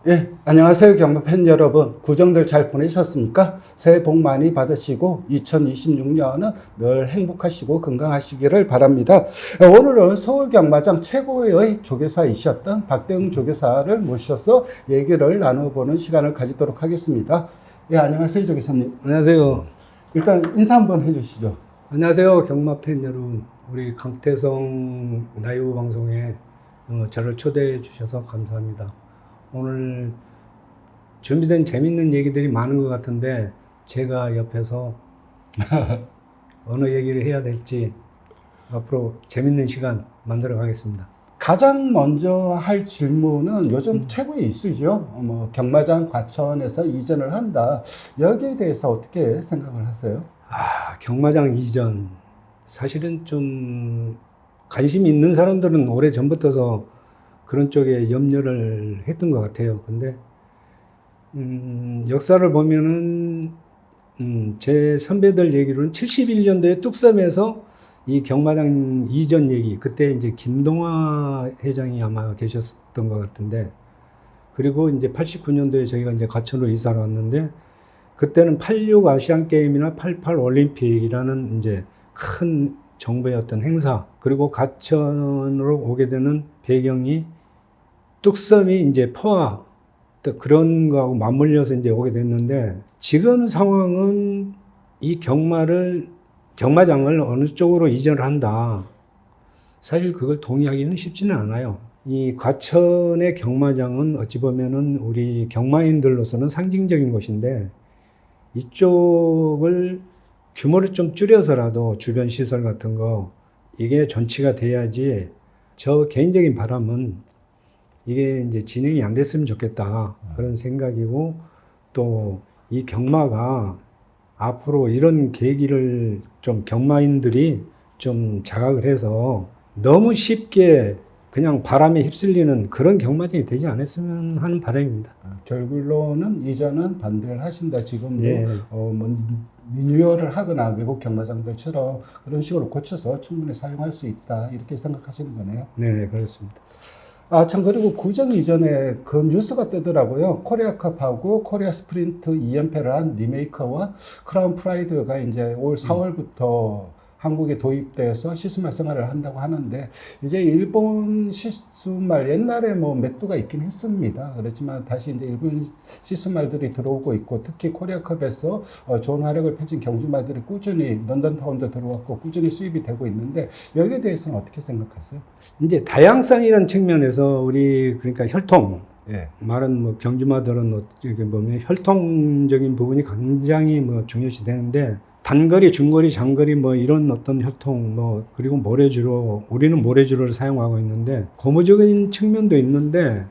예, 안녕하세요. 경마 팬 여러분. 구정들 잘 보내셨습니까? 새해 복 많이 받으시고 2026년은 늘 행복하시고 건강하시기를 바랍니다. 오늘은 서울 경마장 최고의 조교사이셨던 박대웅 조교사를 모셔서 얘기를 나눠보는 시간을 가지도록 하겠습니다. 예, 안녕하세요, 조교사님. 안녕하세요. 일단 인사 한번 해주시죠. 안녕하세요. 경마 팬 여러분. 우리 강태성 라이브 방송에 저를 초대해 주셔서 감사합니다. 오늘 준비된 재밌는 얘기들이 많은 것 같은데 제가 옆에서 어느 얘기를 해야 될지 앞으로 재밌는 시간 만들어 가겠습니다. 가장 먼저 할 질문은 요즘 최고의 이슈죠. 경마장 과천에서 이전을 한다. 여기에 대해서 어떻게 생각을 하세요? 경마장 이전. 사실은 좀 관심이 있는 사람들은 오래 전부터서 그런 쪽에 염려를 했던 것 같아요. 근데, 역사를 보면은, 제 선배들 얘기로는 71년도에 뚝섬에서 이 경마장 이전 얘기, 그때 이제 김동화 회장이 아마 계셨던 것 같은데, 그리고 이제 89년도에 저희가 이제 과천으로 이사를 왔는데, 그때는 86 아시안 게임이나 88 올림픽이라는 이제 큰 정부의 어떤 행사, 그리고 과천으로 오게 되는 배경이 뚝섬이 이제 포화, 또 그런 거하고 맞물려서 이제 오게 됐는데, 지금 상황은 이 경마장을 어느 쪽으로 이전을 한다. 사실 그걸 동의하기는 쉽지는 않아요. 이 과천의 경마장은 어찌 보면은 우리 경마인들로서는 상징적인 곳인데, 이쪽을 규모를 좀 줄여서라도 주변 시설 같은 거, 이게 전치가 돼야지. 저 개인적인 바람은 이게 이제 진행이 안 됐으면 좋겠다. 그런 생각이고, 또 이 경마가 앞으로 이런 계기를 좀 경마인들이 좀 자각을 해서 너무 쉽게 그냥 바람에 휩쓸리는 그런 경마장이 되지 않았으면 하는 바람입니다. 결론은 이전은 반대를 하신다. 지금도 예. 리뉴얼을 하거나 외국 경마장들처럼 그런 식으로 고쳐서 충분히 사용할 수 있다. 이렇게 생각하시는 거네요. 네, 그렇습니다. 참, 그리고 구정 이전에 그 뉴스가 뜨더라고요. 코리아컵하고 코리아 스프린트 2연패를 한 리메이커와 크라운 프라이드가 이제 올 4월부터 한국에 도입돼서 시스말 생활을 한다고 하는데, 이제 일본 시스말 옛날에 맥두가 있긴 했습니다. 그렇지만 다시 이제 일본 시스말들이 들어오고 있고, 특히 코리아컵에서 좋은 활약을 펼친 경주마들이 꾸준히 런던타운도 들어왔고 꾸준히 수입이 되고 있는데, 여기에 대해서는 어떻게 생각하세요? 이제 다양성이라는 측면에서 우리 그러니까 혈통, 예. 말은 뭐 경주마들은 어떻게 보면 혈통적인 부분이 굉장히 중요시 되는데, 단거리, 중거리, 장거리 이런 어떤 혈통 그리고 모래주로, 우리는 모래주로를 사용하고 있는데 고무적인 측면도 있는데,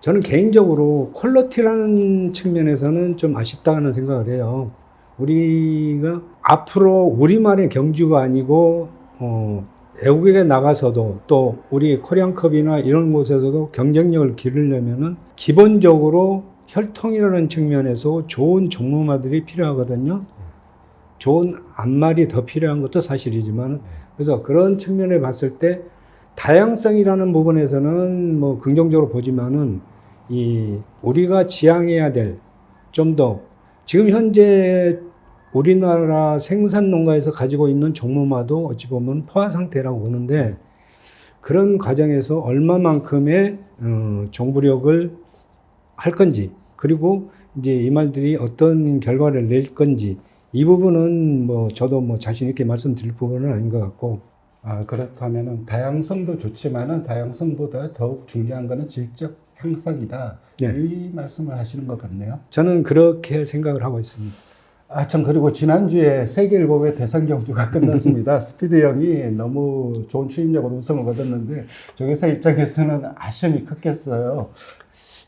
저는 개인적으로 퀄리티라는 측면에서는 좀 아쉽다는 생각을 해요. 우리가 앞으로 우리만의 경주가 아니고 외국에 나가서도 또 우리 코리안컵이나 이런 곳에서도 경쟁력을 기르려면은 기본적으로 혈통이라는 측면에서 좋은 종무마들이 필요하거든요. 좋은 앞말이 더 필요한 것도 사실이지만, 그래서 그런 측면을 봤을 때 다양성이라는 부분에서는 긍정적으로 보지만은 우리가 지향해야 될 좀 더 지금 현재 우리나라 생산 농가에서 가지고 있는 종무마도 어찌 보면 포화 상태라고 보는데, 그런 과정에서 얼마만큼의 종부력을 할 건지, 그리고 이제 이 말들이 어떤 결과를 낼 건지, 이 부분은 저도 자신 있게 말씀드릴 부분은 아닌 것 같고. 그렇다면은 다양성도 좋지만은 다양성보다 더욱 중요한 거는 질적 향상이다. 네. 이 말씀을 하시는 것 같네요. 저는 그렇게 생각을 하고 있습니다. 참, 그리고 지난주에 세계일보의 대선 경주가 끝났습니다. 스피드 형이 너무 좋은 추임력으로 우승을 거뒀는데, 조교사 입장에서는 아쉬움이 컸겠어요.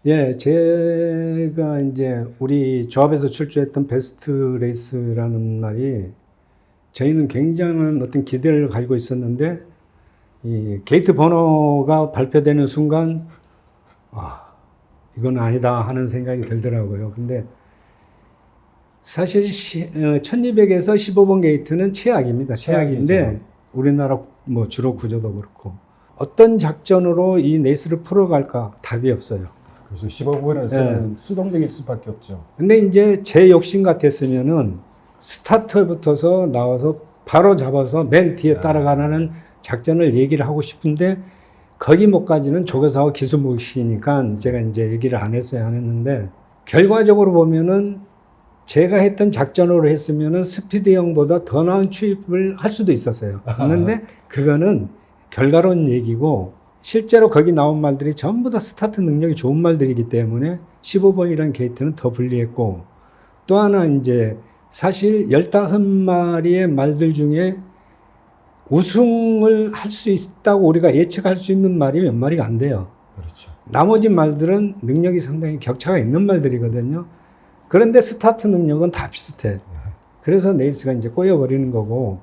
예, 제가 이제 우리 조합에서 출주했던 베스트 레이스라는 말이, 저희는 굉장한 어떤 기대를 가지고 있었는데, 이 게이트 번호가 발표되는 순간, 이건 아니다 하는 생각이 들더라고요. 근데 사실 1200에서 15번 게이트는 최악입니다. 최악인데, 우리나라 주로 구조도 그렇고, 어떤 작전으로 이 레이스를 풀어갈까 답이 없어요. 그래서 15분에서는 수동적일 수밖에 없죠. 근데 이제 제 욕심 같았으면은 스타트부터서 나와서 바로 잡아서 맨 뒤에 따라가는 작전을 얘기를 하고 싶은데 거기 못까지는 조교사와 기술무시니까 제가 이제 얘기를 안 했어야 했는데 결과적으로 보면은 제가 했던 작전으로 했으면은 스피드형보다 더 나은 추입을 할 수도 있었어요. 그런데 그거는 결과론 얘기고 실제로 거기 나온 말들이 전부 다 스타트 능력이 좋은 말들이기 때문에 15번이라는 게이트는 더 불리했고 또 하나 이제 사실 15마리의 말들 중에 우승을 할 수 있다고 우리가 예측할 수 있는 말이 몇 마리가 안 돼요. 그렇죠. 나머지 말들은 능력이 상당히 격차가 있는 말들이거든요. 그런데 스타트 능력은 다 비슷해. 그래서 네이스가 이제 꼬여버리는 거고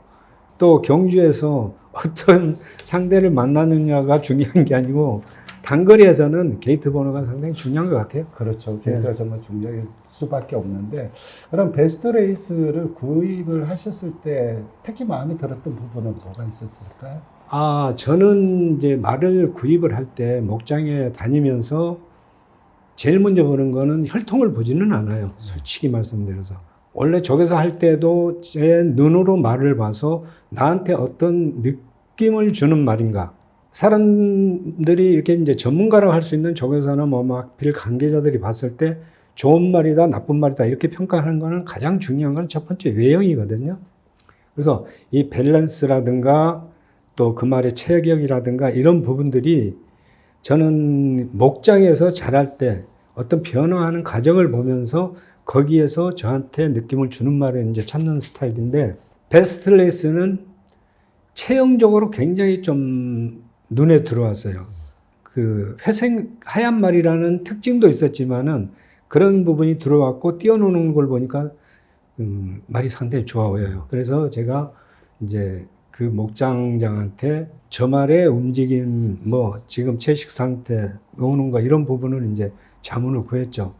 또 경주에서 어떤 상대를 만나느냐가 중요한 게 아니고 단거리에서는 게이트 번호가 상당히 중요한 것 같아요. 그렇죠. 게이트가 정말 중요할 수밖에 없는데 그럼 베스트 레이스를 구입을 하셨을 때 특히 마음에 들었던 부분은 뭐가 있었을까요? 저는 이제 말을 구입을 할 때 목장에 다니면서 제일 먼저 보는 거는 혈통을 보지는 않아요. 솔직히 말씀드려서. 원래 조교사 할 때도 제 눈으로 말을 봐서 나한테 어떤 느낌을 주는 말인가. 사람들이 이렇게 이제 전문가라고 할 수 있는 조교사나 뭐 막 빌 관계자들이 봤을 때 좋은 말이다, 나쁜 말이다 이렇게 평가하는 거는 가장 중요한 건 첫 번째 외형이거든요. 그래서 이 밸런스라든가 또 그 말의 체격이라든가 이런 부분들이 저는 목장에서 자랄 때 어떤 변화하는 과정을 보면서 거기에서 저한테 느낌을 주는 말을 이제 찾는 스타일인데 베스트 레이스는 체형적으로 굉장히 좀 눈에 들어왔어요. 그 회색 하얀 말이라는 특징도 있었지만은 그런 부분이 들어왔고 뛰어노는 걸 보니까 말이 상당히 좋아 보여요. 그래서 제가 이제 그 목장장한테 저 말의 움직임, 뭐 지금 채식 상태, 노는 거 이런 부분을 이제 자문을 구했죠.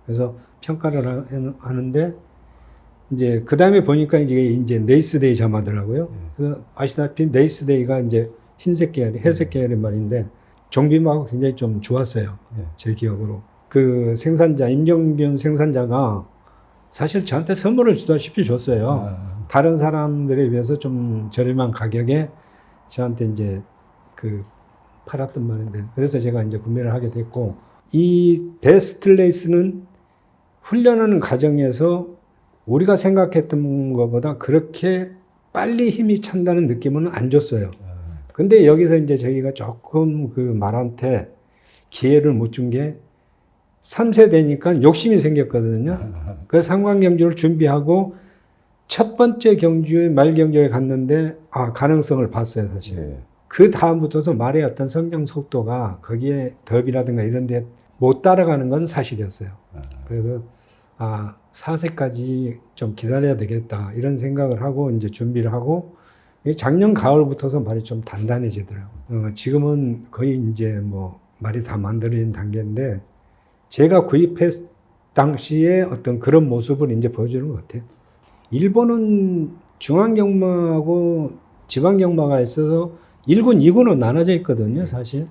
그래서 평가를 하는데 이제 그 다음에 보니까 이제 네이스데이 자마더라고요. 그래서 아시다시피 네이스데이가 이제 흰색 계열, 회색 계열의 말인데 정비마하고 굉장히 좀 좋았어요. 제 기억으로. 그 생산자, 임정균 생산자가 사실 저한테 선물을 주다시피 줬어요. 다른 사람들에 비해서 좀 저렴한 가격에 저한테 이제 그 팔았던 말인데 그래서 제가 이제 구매를 하게 됐고 이 베스트 레이스는 훈련하는 과정에서 우리가 생각했던 것보다 그렇게 빨리 힘이 찬다는 느낌은 안 줬어요. 근데 여기서 이제 저희가 조금 그 말한테 기회를 못 준 게 3세 되니까 욕심이 생겼거든요. 그래서 상관 경주를 준비하고 첫 번째 경주에 말 경주에 갔는데 가능성을 봤어요, 사실. 그 다음부터서 말의 어떤 성장 속도가 거기에 더비라든가 이런 데 못 따라가는 건 사실이었어요. 그래서 4세까지 좀 기다려야 되겠다 이런 생각을 하고 이제 준비를 하고 작년 가을부터서 말이 좀 단단해지더라고요. 지금은 거의 이제 뭐 말이 다 만들어진 단계인데 제가 구입했 당시에 어떤 그런 모습을 이제 보여주는 것 같아요. 일본은 중앙경마하고 지방경마가 있어서 1군, 2군으로 나눠져 있거든요, 사실.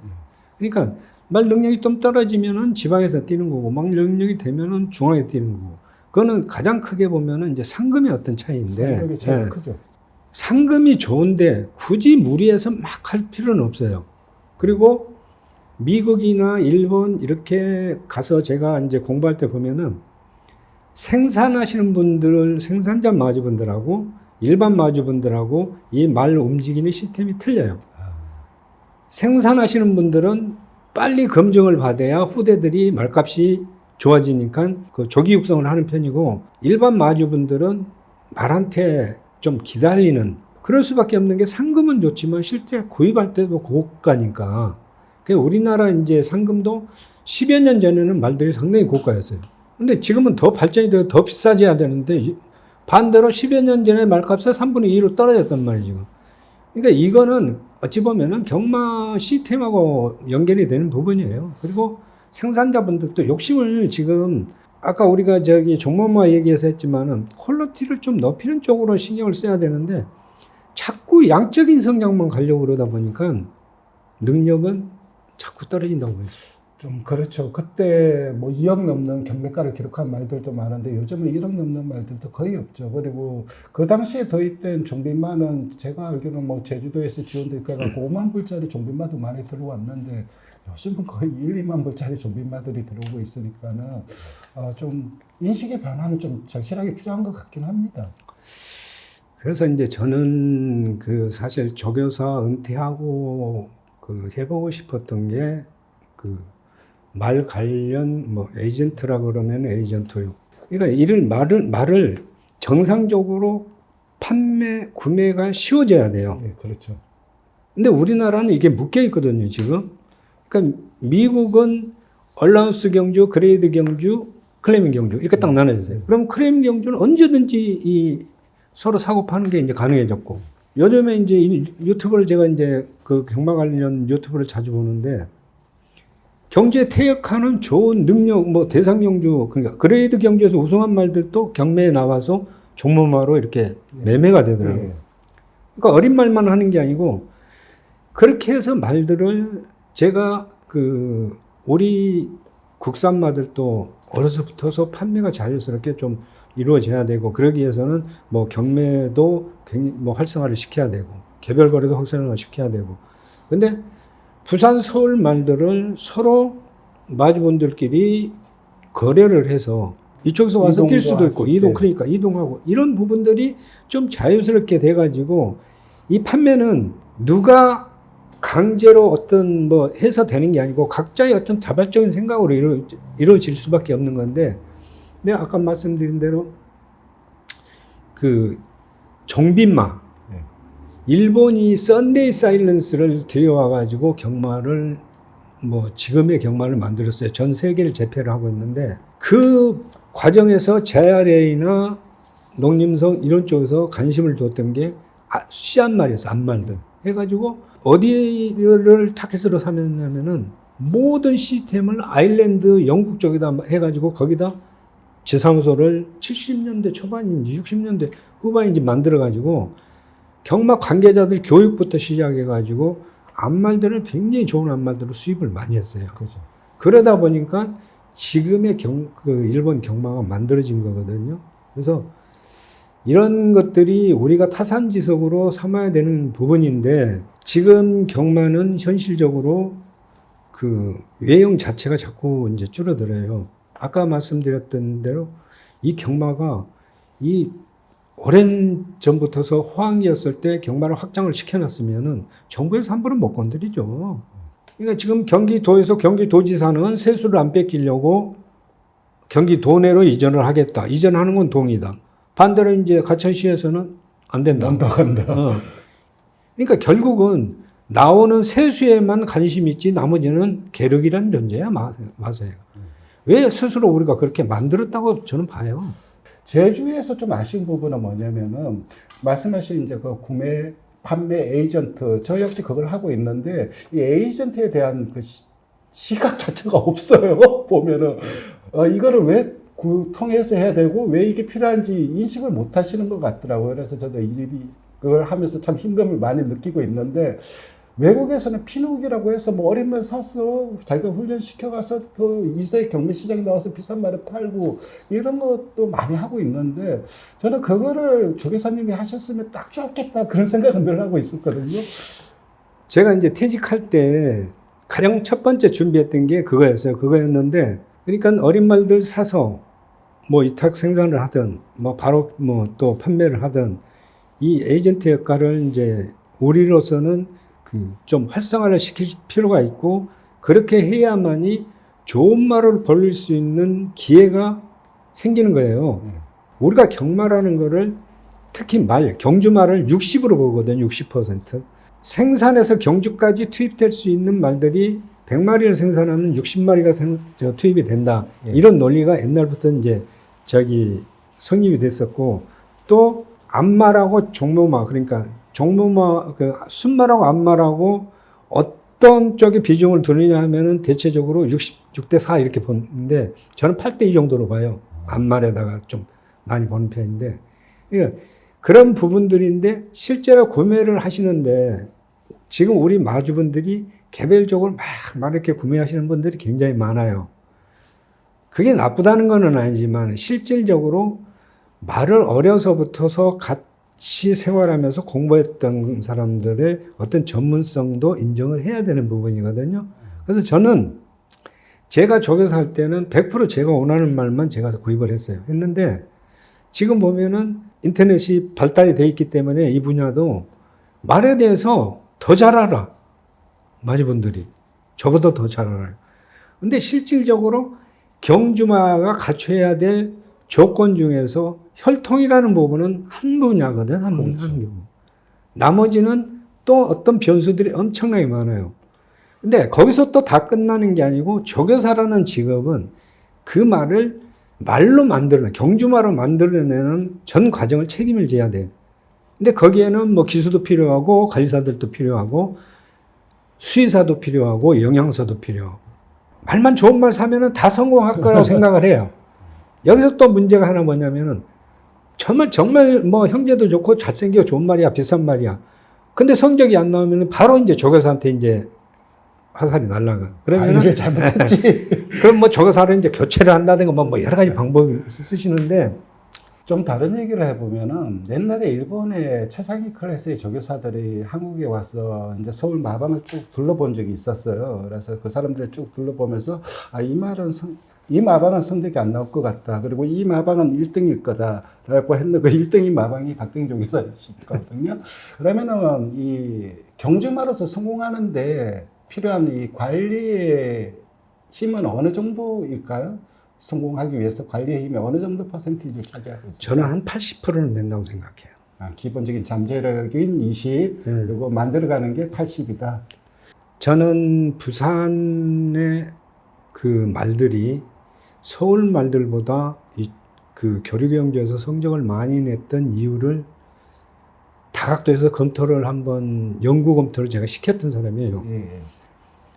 그러니까 말 능력이 좀 떨어지면은 지방에서 뛰는 거고, 말 능력이 되면은 중앙에서 뛰는 거고. 그거는 가장 크게 보면은 이제 상금의 어떤 차이인데. 상금이 제일 크죠. 상금이 좋은데 굳이 무리해서 막 할 필요는 없어요. 그리고 미국이나 일본 이렇게 가서 제가 이제 공부할 때 보면은 생산하시는 분들, 생산자 마주분들하고 일반 마주분들하고 이 말 움직이는 시스템이 틀려요. 생산하시는 분들은 빨리 검증을 받아야 후대들이 말값이 좋아지니까 그 조기 육성을 하는 편이고 일반 마주분들은 말한테 좀 기다리는 그럴 수밖에 없는 게 상금은 좋지만 실제 구입할 때도 고가니까 우리나라 이제 상금도 10여 년 전에는 말들이 상당히 고가였어요. 근데 지금은 더 발전이 되고 더 비싸져야 되는데 반대로 10여 년 전에 말값이 3분의 2로 떨어졌단 말이죠. 그러니까 이거는 어찌 보면은 경마 시스템하고 연결이 되는 부분이에요. 그리고 생산자분들도 욕심을 지금 아까 우리가 저기 종목마 얘기해서 했지만은 퀄리티를 좀 높이는 쪽으로 신경을 써야 되는데 자꾸 양적인 성장만 가려고 그러다 보니까 능력은 자꾸 떨어진다고 보여요. 좀 그렇죠. 그때 뭐 2억 넘는 경매가를 기록한 말들도 많은데 요즘은 1억 넘는 말들도 거의 없죠. 그리고 그 당시에 도입된 종빈마는 제가 알기로는 뭐 제주도에서 지원돼 있어가지고 5만 불짜리 종빈마도 많이 들어왔는데 요즘은 거의 1, 2만 불짜리 종빈마들이 들어오고 있으니까는 좀 인식의 변화는 좀 절실하게 필요한 것 같긴 합니다. 그래서 이제 저는 그 사실 조교사 은퇴하고 그 해보고 싶었던 게 그 말 관련 뭐 에이전트라 그러면 에이전트요. 그러니까 이를 말을 정상적으로 판매 구매가 쉬워져야 돼요. 네, 그렇죠. 근데 우리나라는 이게 묶여 있거든요, 지금. 그러니까 미국은 얼라운스 경주, 그레이드 경주, 클레이밍 경주 이렇게 딱 나눠졌어요. 그럼 클레이밍 경주는 언제든지 이 서로 사고 파는 게 이제 가능해졌고 요즘에 이제 이 유튜브를 제가 이제 그 경마 관련 유튜브를 자주 보는데 경주에 퇴역하는 좋은 능력 뭐 대상 경주 그러니까 그레이드 경주에서 우승한 말들도 경매에 나와서 종무마로 이렇게 매매가 되더라고요. 네. 그러니까 어린 말만 하는 게 아니고 그렇게 해서 말들을 제가 그 우리 국산마들도 어려서부터서 판매가 자연스럽게 좀 이루어져야 되고 그러기 위해서는 뭐 경매도 굉장히 뭐 활성화를 시켜야 되고 개별 거래도 활성화를 시켜야 되고 근데 부산 서울 말들을 서로 마주분들끼리 거래를 해서 이쪽에서 와서 뛸 수도 있고 그러니까 이동하고 이런 부분들이 좀 자연스럽게 돼가지고 이 판매는 누가 강제로 어떤 뭐 해서 되는 게 아니고 각자의 어떤 자발적인 생각으로 이루어질 수밖에 없는 건데 내가 아까 말씀드린 대로 그 종빈마 일본이 썬데이 사일런스를 들여와가지고 경마를 뭐 지금의 경마를 만들었어요. 전 세계를 제패를 하고 있는데 그 과정에서 JRA나 농림성 이런 쪽에서 관심을 뒀던 게 씨앗 말이었어. 암말들 해가지고 어디를 타켓으로 삼았냐면은 모든 시스템을 아일랜드 영국 쪽에다 해가지고 거기다 지상소를 70년대 초반인지 60년대 후반인지 만들어가지고 경마 관계자들 교육부터 시작해가지고 암말들을 굉장히 좋은 암말들을 수입을 많이 했어요. 그렇죠. 그러다 보니까 지금의 그 일본 경마가 만들어진 거거든요. 그래서 이런 것들이 우리가 타산지석으로 삼아야 되는 부분인데 지금 경마는 현실적으로 그 외형 자체가 자꾸 이제 줄어들어요. 아까 말씀드렸던 대로 이 경마가 이 오랜 전부터서 호황이었을 때 경마를 확장을 시켜놨으면은 정부에서 함부로 못 건드리죠. 그러니까 지금 경기도에서 경기도지사는 세수를 안 뺏기려고 경기도 내로 이전을 하겠다. 이전하는 건 동의다. 반대로 이제 가천시에서는 안 된다. 그러니까 결국은 나오는 세수에만 관심이 있지 나머지는 계륵이라는 존재야 맞아요. 왜 스스로 우리가 그렇게 만들었다고 저는 봐요. 제주에서 좀 아쉬운 부분은 뭐냐면은 말씀하신 이제 그 구매 판매 에이전트 저 역시 그걸 하고 있는데 이 에이전트에 대한 그 시각 자체가 없어요. 보면은 이거를 왜 통해서 해야 되고 왜 이게 필요한지 인식을 못 하시는 것 같더라고요. 그래서 저도 그걸 하면서 참 힘듦을 많이 느끼고 있는데 외국에서는 피누기라고 해서 뭐 어린 말 사서 자기가 훈련시켜가서 그 2세 경매 시장에 나와서 비싼 말을 팔고 이런 것도 많이 하고 있는데 저는 그거를 조교사님이 하셨으면 딱 좋겠다 그런 생각은 늘 하고 있었거든요. 제가 이제 퇴직할 때 가장 첫 번째 준비했던 게 그거였는데 그러니까 어린 말들 사서 뭐 위탁 생산을 하든 뭐 바로 뭐 또 판매를 하든 이 에이전트 역할을 이제 우리로서는 좀 활성화를 시킬 필요가 있고 그렇게 해야만이 좋은 말을 벌릴 수 있는 기회가 생기는 거예요. 우리가 경마라는 거를 특히 경주말을 60으로 보거든요. 60%. 생산해서 경주까지 투입될 수 있는 말들이 100마리를 생산하면 60마리가 투입이 된다. 이런 논리가 옛날부터 이제 성립이 됐었고 또 암말하고 종무마 그러니까 종무마 순말하고 암말하고 어떤 쪽에 비중을 두느냐 하면은 대체적으로 66대 4 이렇게 보는데 저는 8대 2 정도로 봐요. 암말에다가 좀 많이 보는 편인데 그러니까 그런 부분들인데 실제로 구매를 하시는데 지금 우리 마주분들이 개별적으로 막 이렇게 구매하시는 분들이 굉장히 많아요. 그게 나쁘다는 건 아니지만 실질적으로 말을 어려서부터서 같이 생활하면서 공부했던 사람들의 어떤 전문성도 인정을 해야 되는 부분이거든요. 그래서 저는 제가 조교사 할 때는 100% 제가 원하는 말만 제가 구입을 했어요. 했는데 지금 보면은 인터넷이 발달이 돼 있기 때문에 이 분야도 말에 대해서 더 잘 알아. 마주분들이. 저보다 더 잘 알아요. 근데 실질적으로 경주마가 갖춰야 될 조건 중에서 혈통이라는 부분은 한 분야거든. 한 그렇죠. 부분. 나머지는 또 어떤 변수들이 엄청나게 많아요. 근데 거기서 또 다 끝나는 게 아니고 조교사라는 직업은 그 말을 말로 만들어내, 경주말로 만들어내는 전 과정을 책임을 져야 돼. 근데 거기에는 뭐 기수도 필요하고 관리사들도 필요하고 수의사도 필요하고 영양사도 필요하고 말만 좋은 말 사면은 다 성공할 거라고 생각을 해요. 여기서 또 문제가 하나 뭐냐면은 정말 뭐 형제도 좋고 잘생겨 좋은 말이야 비싼 말이야. 근데 성적이 안 나오면 바로 이제 조교사한테 이제 화살이 날라가. 그러면은 이래 잘못했지. 그럼 뭐 조교사를 이제 교체를 한다든가 뭐 여러 가지 방법을 쓰시는데 좀 다른 얘기를 해보면은 옛날에 일본의 최상위 클래스의 조교사들이 한국에 와서 이제 서울 마방을 쭉 둘러본 적이 있었어요. 그래서 그 사람들을 쭉 둘러보면서 이 마방은 성적이 안 나올 것 같다. 그리고 이 마방은 1등일 거다라고 했는데 그 1등이 마방이 박定조교사였거든요. 그러면은 이 경주마로서 성공하는데 필요한 이 관리의 힘은 어느 정도일까요? 성공하기 위해서 관리의 힘이 어느 정도 퍼센티지를 차지하고 있어요? 저는 한 80%는 된다고 생각해요. 기본적인 잠재력인 20, 네. 그리고 만들어가는 게 80이다. 저는 부산의 그 말들이 서울 말들보다 그 교류경제에서 성적을 많이 냈던 이유를 다각도에서 검토를 한번 연구 검토를 제가 시켰던 사람이에요. 예.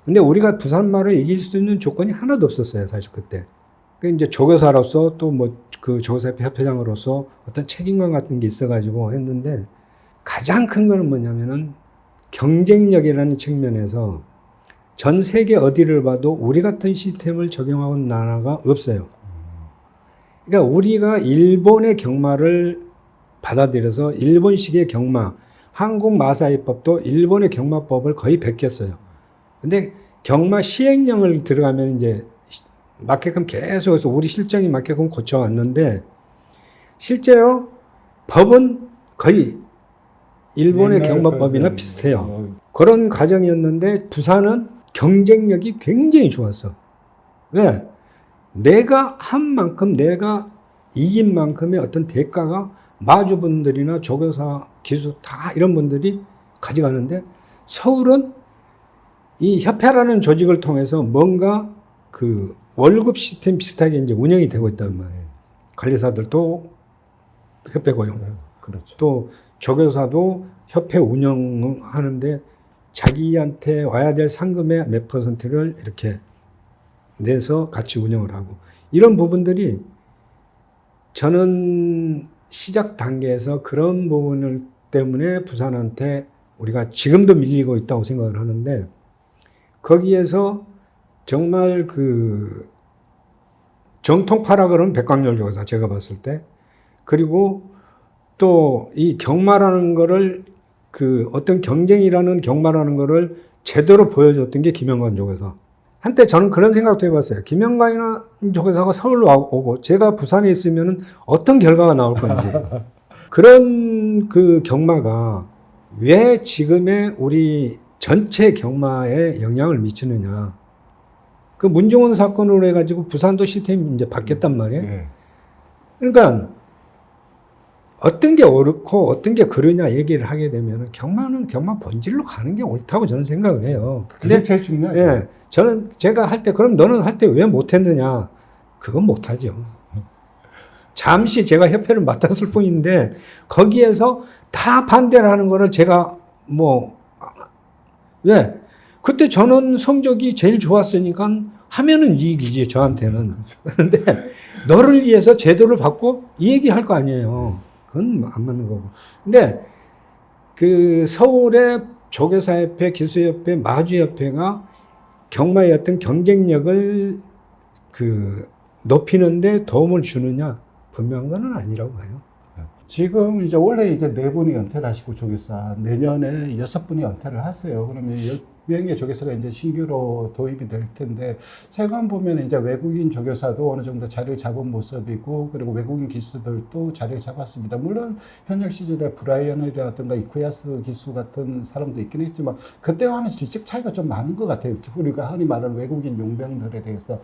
근데 우리가 부산 말을 이길 수 있는 조건이 하나도 없었어요, 사실 그때. 이제 조교사로서 또 뭐 그 조교사협회 협회장으로서 어떤 책임감 같은 게 있어가지고 했는데 가장 큰 거는 뭐냐면은 경쟁력이라는 측면에서 전 세계 어디를 봐도 우리 같은 시스템을 적용하고 있는 나라가 없어요. 그러니까 우리가 일본의 경마를 받아들여서 일본식의 경마, 한국 마사이법도 일본의 경마법을 거의 베꼈어요. 근데 경마 시행령을 들어가면 이제 맞게끔 계속해서 우리 실정이 맞게끔 고쳐왔는데 실제로 법은 거의 일본의 경마법이나 비슷해요. 그런 과정이었는데 부산은 경쟁력이 굉장히 좋았어. 왜? 내가 한 만큼 내가 이긴 만큼의 어떤 대가가 마주분들이나 조교사, 기수 다 이런 분들이 가져가는데 서울은 이 협회라는 조직을 통해서 뭔가 그 월급 시스템 비슷하게 이제 운영이 되고 있단 말이에요. 관리사들도 협회 고용. 그렇죠. 또 조교사도 협회 운영하는데 자기한테 와야 될 상금의 몇 퍼센트를 이렇게 내서 같이 운영을 하고 이런 부분들이 저는 시작 단계에서 그런 부분을 때문에 부산한테 우리가 지금도 밀리고 있다고 생각을 하는데 거기에서 정말 그 정통파라 그러면 백광열 조교사 제가 봤을 때 그리고 또 이 경마라는 거를 그 어떤 경쟁이라는 경마라는 거를 제대로 보여줬던 게 김영관 조교사. 한때 저는 그런 생각도 해봤어요. 김영관이나 조교사가 서울로 오고 제가 부산에 있으면 어떤 결과가 나올 건지. 그런 그 경마가 왜 지금의 우리 전체 경마에 영향을 미치느냐. 그 문종원 사건으로 해가지고 부산도 시스템이 이제 바뀌었단 말이에요. 네. 그러니까 어떤 게 옳고 어떤 게 그러냐 얘기를 하게 되면 경마는 경마 본질로 가는 게 옳다고 저는 생각을 해요. 그게 제일 중요하죠. 예, 저는 제가 할 때 그럼 너는 할 때 왜 못했느냐? 그건 못하죠. 잠시 제가 협회를 맡았을 뿐인데 거기에서 다 반대를 하는 거를 제가 뭐 왜? 그때 저는 성적이 제일 좋았으니까 하면은 이익이지 저한테는. 그런데 너를 위해서 제도를 받고 이 얘기 할 거 아니에요. 그건 안 맞는 거고. 근데 그 서울의 조교사협회, 기수협회, 마주협회가 경마의 어떤 경쟁력을 높이는데 도움을 주느냐? 분명한 건 아니라고 봐요. 지금 이제 원래 이게 4분이 은퇴를 하시고 조교사 내년에 6분이 은퇴를 하세요. 그러면 10명의 조교사가 이제 신규로 도입이 될 텐데 최근 보면 이제 외국인 조교사도 어느 정도 자리를 잡은 모습이고 그리고 외국인 기수들도 자리를 잡았습니다. 물론 현역 시절에 브라이언이라든가 이쿠야스 기수 같은 사람도 있긴 했지만 그때와는 질적 차이가 좀 많은 것 같아요. 우리가 흔히 말하는 외국인 용병들에 대해서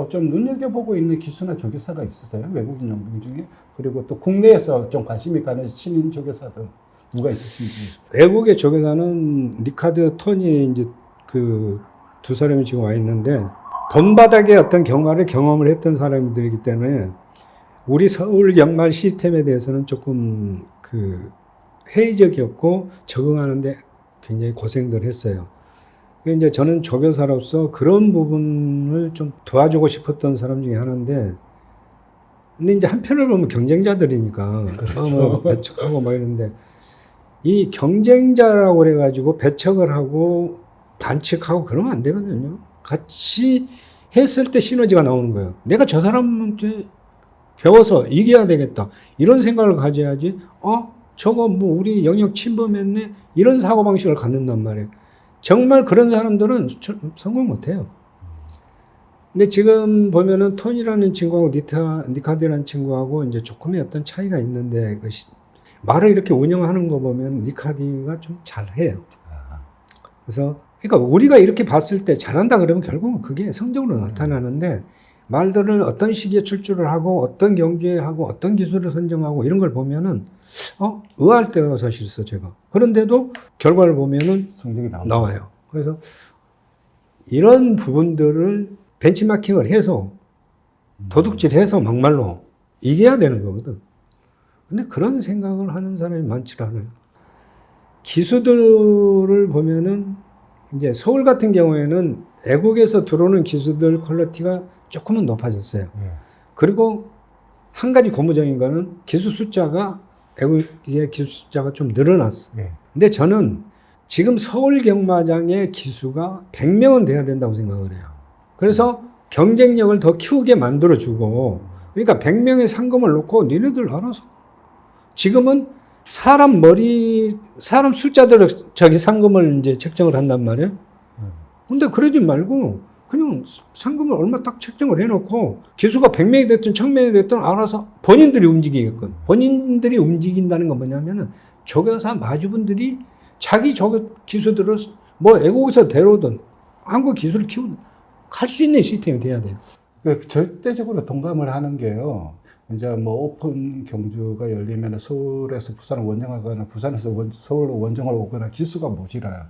좀 눈여겨보고 있는 기수나 조교사가 있으세요? 외국인 용병 중에? 그리고 또 국내에서 좀 관심이 가는 신인 조교사들 누가 있으신지. 외국의 조교사는 리카드, 토니 이제 그 두 사람이 지금 와 있는데 본바닥의 어떤 경마를 경험을 했던 사람들이기 때문에 우리 서울 경마 시스템에 대해서는 조금 회의적이었고 적응하는데 굉장히 고생들 했어요. 이제 저는 조교사로서 그런 부분을 좀 도와주고 싶었던 사람 중에 하나인데 근데 이제 한편으로 보면 경쟁자들이니까 그렇죠. 배척하고 막 이러는데 이 경쟁자라고 그래가지고 배척을 하고 반칙하고 그러면 안 되거든요. 같이 했을 때 시너지가 나오는 거예요. 내가 저 사람한테 배워서 이겨야 되겠다. 이런 생각을 가져야지, 저거 뭐 우리 영역 침범했네. 이런 사고방식을 갖는단 말이에요. 정말 그런 사람들은 성공 못 해요. 근데 지금 보면은 톤이라는 친구하고 니카드라는 친구하고 이제 조금의 어떤 차이가 있는데 말을 이렇게 운영하는 거 보면 니카디가 좀 잘해요. 그래서 그러니까 우리가 이렇게 봤을 때 잘한다 그러면 결국은 그게 성적으로 나타나는데 말들을 어떤 시기에 출주를 하고 어떤 경주에 하고 어떤 기술을 선정하고 이런 걸 보면은 의아할 때가 사실 있어 제가. 그런데도 결과를 보면은 성적이 나와요. 그래서 이런 부분들을 벤치마킹을 해서 도둑질해서 막말로 이겨야 되는 거거든. 근데 그런 생각을 하는 사람이 많지 않아요. 기수들을 보면은 이제 서울 같은 경우에는 애국에서 들어오는 기수들 퀄리티가 조금은 높아졌어요. 그리고 한 가지 고무적인 거는 기수 숫자가 애국의 기수 숫자가 좀 늘어났어. 근데 저는 지금 서울 경마장의 기수가 100명은 돼야 된다고 생각을 해요. 그래서 경쟁력을 더 키우게 만들어주고, 그러니까 100명의 상금을 놓고 니네들 알아서. 지금은 사람 숫자대로 자기 상금을 이제 책정을 한단 말이에요. 근데 그러지 말고, 그냥 상금을 얼마 딱 책정을 해놓고, 기수가 100명이 됐든 1000명이 됐든 알아서 본인들이 움직이게끔. 본인들이 움직인다는 건 뭐냐면은, 조교사 마주분들이 자기 기수들을 뭐 애국에서 데려오든 한국 기술을 키우든 할 수 있는 시스템이 돼야 돼요. 절대적으로 동감을 하는 게요. 이제 뭐 오픈 경주가 열리면 서울에서 부산을 원정을 가거나 부산에서 서울로 원정을 오거나 기수가 모자라요.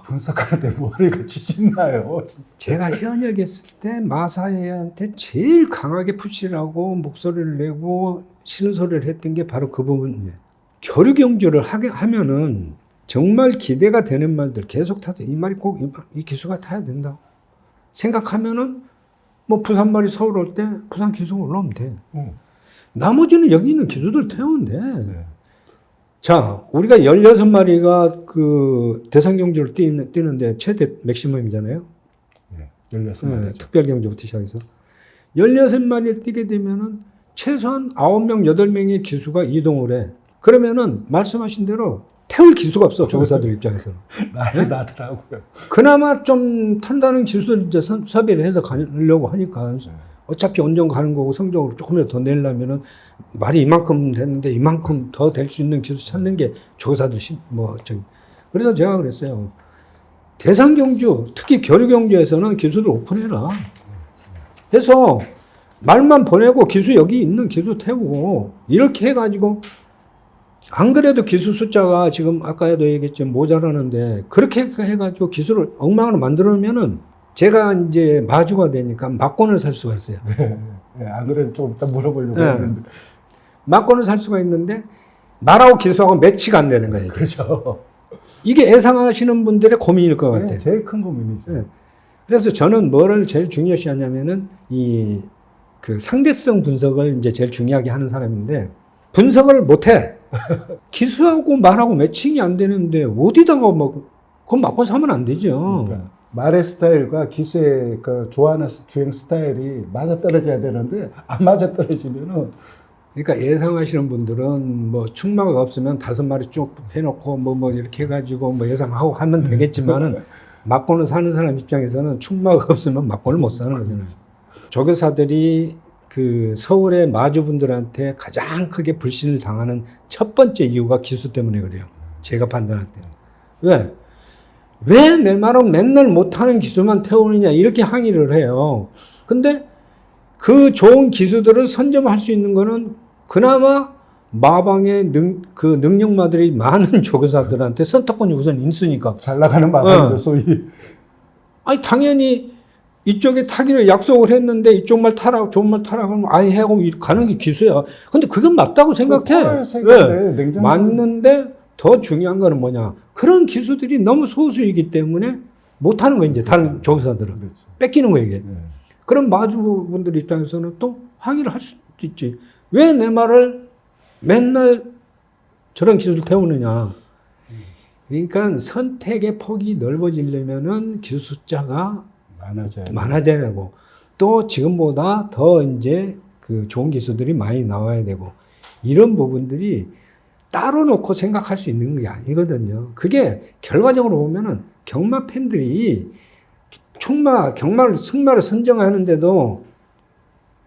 분석하는데 머리가 지진나요. 제가 현역에 있을 때 마사회한테 제일 강하게 푸시를 하고 목소리를 내고 싫은 소리를 했던 게 바로 그 부분이에요. 교류 경주를 하면은 정말 기대가 되는 말들 계속 타서 이 말이 꼭 이 기수가 타야 된다. 생각하면은 뭐 부산말이 서울 올 때 부산 기수가 올라오면 돼. 나머지는 여기 있는 기수들 태우면 돼. 자, 우리가 16마리가 그 대상 경주를 뛰는데 최대 맥시멈이잖아요. 16마리. 특별 경주부터 시작해서 16마리를 뛰게 되면은 최소한 9명, 8명의 기수가 이동을 해. 그러면은 말씀하신 대로 태울 기수가 없어, 조교사들 입장에서는. 나더라고요. 그나마 좀 탄다는 기수를 이제 섭외를 해서 가려고 하니까 어차피 원정 가는 거고 성적으로 조금이라도 더 내려면은 말이 이만큼 됐는데 이만큼 더 될 수 있는 기수 찾는 게 조교사들 그래서 제가 그랬어요. 대상 경주, 특히 교류 경주에서는 기수들 오픈해라. 해서 말만 보내고 기수 여기 있는 기수 태우고 이렇게 해가지고 안 그래도 기수 숫자가 지금 아까도 얘기했지만 모자라는데 그렇게 해가지고 기수를 엉망으로 만들어놓으면은 제가 이제 마주가 되니까 막권을 살 수가 있어요. 안 그래도 조금 이따 물어보려고 했는데. 막권을 살 수가 있는데 나라고 기수하고 매치가 안 되는 거예요. 그렇죠. 이게 예상하시는 분들의 고민일 것 같아요. 제일 큰 고민이죠. 그래서 저는 뭐를 제일 중요시 하냐면은 그 상대성 분석을 이제 제일 중요하게 하는 사람인데 분석을 못해. 기수하고 말하고 매칭이 안 되는데 어디다가 그건 맞고 사면 안 되죠. 그러니까 말의 스타일과 기수의 그 좋아하는 주행 스타일이 맞아 떨어져야 되는데 안 맞아 떨어지면은 그러니까 예상하시는 분들은 뭐 충마가 없으면 5마리 쭉 해놓고 뭐 이렇게 해가지고 뭐 예상하고 하면 되겠지만은 막고는 사는 사람 입장에서는 충마가 없으면 막고를 못 사는 거잖아요. 조교사들이 그 서울의 마주분들한테 가장 크게 불신을 당하는 첫 번째 이유가 기수 때문에 그래요. 제가 판단할 때. 왜? 왜 내 말은 맨날 못하는 기수만 태우느냐 이렇게 항의를 해요. 근데 그 좋은 기수들을 선점할 수 있는 거는 그나마 마방의 능력마들이 많은 조교사들한테 선택권이 우선 있으니까. 잘 나가는 마당이죠, 소위. 아니, 당연히 이쪽에 타기로 약속을 했는데 이쪽 말 타라고, 좋은 말 타라고 하면 아예 하고 가는 게 기수야. 근데 그건 맞다고 생각해. 왜? 맞는데 더 중요한 거는 뭐냐. 그런 기수들이 너무 소수이기 때문에 못하는 거예요, 이제 다른 조교사들은. 그렇죠. 뺏기는 거예요, 이게. 네. 그런 마주분들 입장에서는 또 항의를 할 수도 있지. 왜 내 말을 맨날 저런 기술을 태우느냐. 그러니까 선택의 폭이 넓어지려면은 기수 숫자가 많아져야 되고, 또 지금보다 더 이제 그 좋은 기수들이 많이 나와야 되고, 이런 부분들이 따로 놓고 생각할 수 있는 게 아니거든요. 그게 결과적으로 보면은 경마 팬들이 승마를 선정하는데도,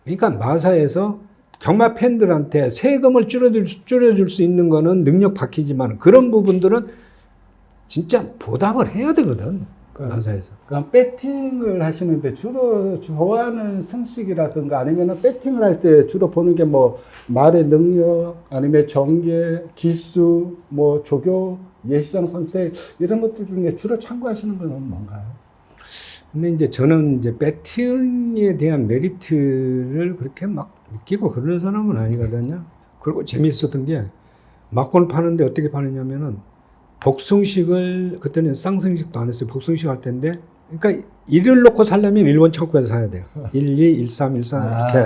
그러니까 마사에서 경마 팬들한테 세금을 줄여줄 수 있는 거는 능력 바뀌지만 그런 부분들은 진짜 보답을 해야 되거든. 마사에서. 그럼 배팅을 하시는데 주로 좋아하는 승식이라든가 아니면 배팅을 할 때 주로 보는 게 뭐 말의 능력 아니면 전개, 기수, 뭐 조교, 예시장 선택 이런 것들 중에 주로 참고하시는 건 뭔가요? 근데 이제 저는 이제 배팅에 대한 메리트를 그렇게 막 느끼고 그러는 사람은 아니거든요. 그리고 재밌었던 게 막고를 파는데 어떻게 파느냐면은 복승식을 그때는 쌍승식도 안 했어요. 복승식 할 때인데 그러니까 1을 놓고 살려면 1번 창고에서 사야 돼요. 1, 2, 1, 3, 1, 4 이렇게.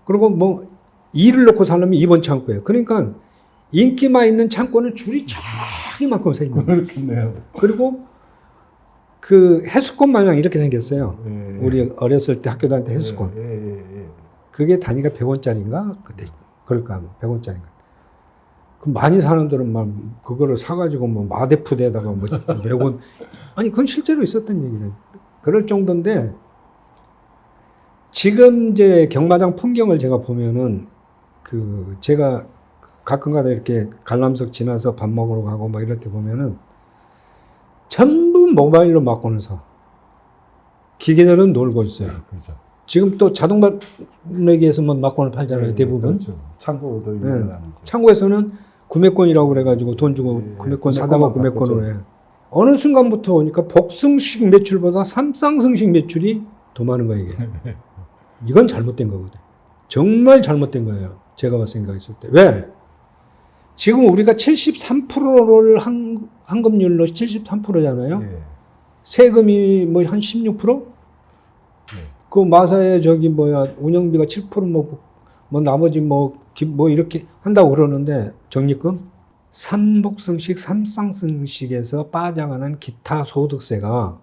그리고 뭐 2를 놓고 살려면 2번 창고예요. 그러니까 인기만 있는 창고는 줄이 쫙이만큼 서 있는 거예요. 그렇겠네요. 그리고 그 해수권 마냥 이렇게 생겼어요. 예. 우리 어렸을 때 학교 다닐 때 해수권. 예. 그게 단위가 100원짜리인가? 그때 그럴까 아마 100원짜리인가. 그럼 많이 사는 데는 막 그거를 사가지고 뭐 마대푸대에다가 뭐 100원. 아니 그건 실제로 있었던 얘기는. 그럴 정도인데 지금 이제 경마장 풍경을 제가 보면은 그 제가 가끔가다 이렇게 관람석 지나서 밥 먹으러 가고 막 이럴 때 보면은 전부 모바일로 막고는 사. 기계들은 놀고 있어요. 그렇죠. 지금 또 자동매기에서만 막고는 팔잖아요, 대부분. 그렇죠. 창고도 네. 유명한. 창고에서는 구매권이라고 그래가지고 돈 주고 구매권 사다가 구매권으로 해. 어느 순간부터 오니까 복승식 매출보다 삼쌍승식 매출이 더 많은 거예요, 이게. 이건 잘못된 거거든. 정말 잘못된 거예요. 제가 봤을 생각했을 때. 왜? 지금 우리가 73%를 환급률로 73%잖아요. 예. 세금이 뭐 한 16%? 그 마사에 저기 뭐야 운영비가 7% 뭐 나머지 뭐 이렇게 한다고 그러는데 적립금 삼복승식 삼쌍승식에서 빠져가는 기타 소득세가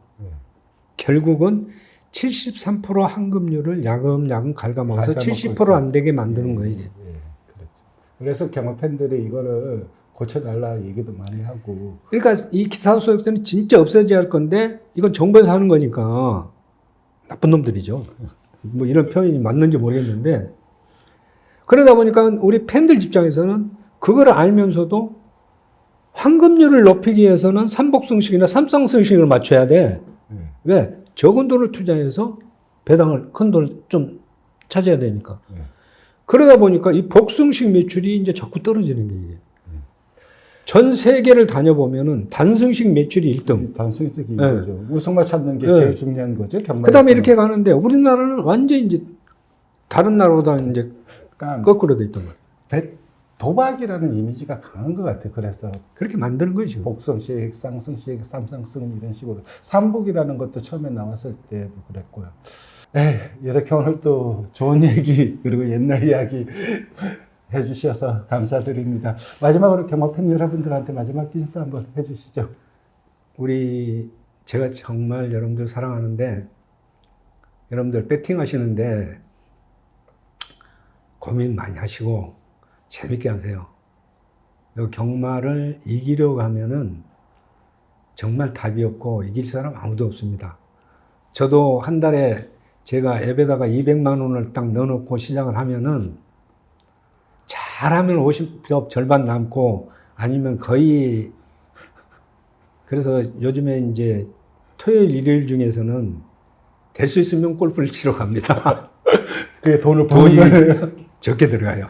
결국은 73% 환급률을 야금야금 갉아먹어서 70%안 되게 만드는 거예요 이게. 그렇죠. 그래서 경마 팬들이 이거를 고쳐달라 얘기도 많이 하고. 그러니까 이 기타 소득세는 진짜 없어져야 할 건데 이건 정부에서 하는 거니까 나쁜 놈들이죠. 뭐 이런 표현이 맞는지 모르겠는데 그러다 보니까 우리 팬들 입장에서는 그걸 알면서도 환급률을 높이기 위해서는 삼복승식이나 삼쌍승식을 맞춰야 돼. 왜? 적은 돈을 투자해서 배당을 큰 돈을 좀 찾아야 되니까. 그러다 보니까 이 복승식 매출이 이제 자꾸 떨어지는 게 이게. 전 세계를 다녀보면은 단승식 매출이 1등. 단승식이 거죠. 우승만 찾는 게 제일 중요한 거죠. 그 다음에 이렇게 가는데 우리나라는 완전히 이제 다른 나라보다 이제 거꾸로 돼 있던 거예요. 도박이라는 이미지가 강한 것 같아요. 그래서 그렇게 만드는 거죠. 지금. 복성식, 쌍승식, 삼성승 이런 식으로 삼복이라는 것도 처음에 나왔을 때도 그랬고요. 이렇게 오늘 또 좋은 얘기 그리고 옛날 이야기 해주셔서 감사드립니다. 마지막으로 경마팬 여러분들한테 마지막 인사 한번 해주시죠. 제가 정말 여러분들 사랑하는데, 여러분들 배팅 하시는데 고민 많이 하시고 재밌게 하세요. 이 경마를 이기려고 하면은 정말 답이 없고 이길 사람 아무도 없습니다. 저도 한 달에 제가 앱에다가 200만 원을 딱 넣어놓고 시작을 하면은 잘하면 50업 절반 남고 아니면 거의, 그래서 요즘에 이제 토요일 일요일 중에서는 될 수 있으면 골프를 치러 갑니다. 그게 돈을 돈이 버는 거예요. 적게 들어가요.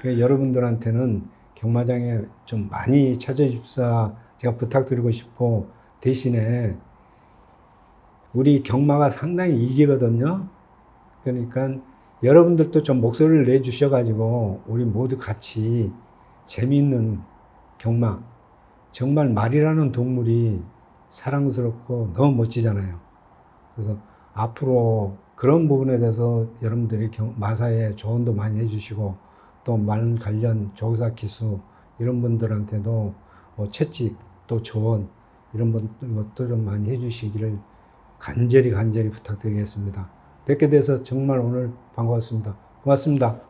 그래서 여러분들한테는 경마장에 좀 많이 찾아주십사 제가 부탁드리고 싶고, 대신에 우리 경마가 상당히 이기거든요. 그러니까 여러분들도 좀 목소리를 내주셔가지고 우리 모두 같이 재미있는 경마, 정말 말이라는 동물이 사랑스럽고 너무 멋지잖아요. 그래서 앞으로 그런 부분에 대해서 여러분들이 마사에 조언도 많이 해주시고, 또 말 관련 조사 기수 이런 분들한테도 뭐 채찍 또 조언 이런 것도 좀 많이 해주시기를 간절히 부탁드리겠습니다. 뵙게 돼서 정말 오늘 반가웠습니다. 고맙습니다.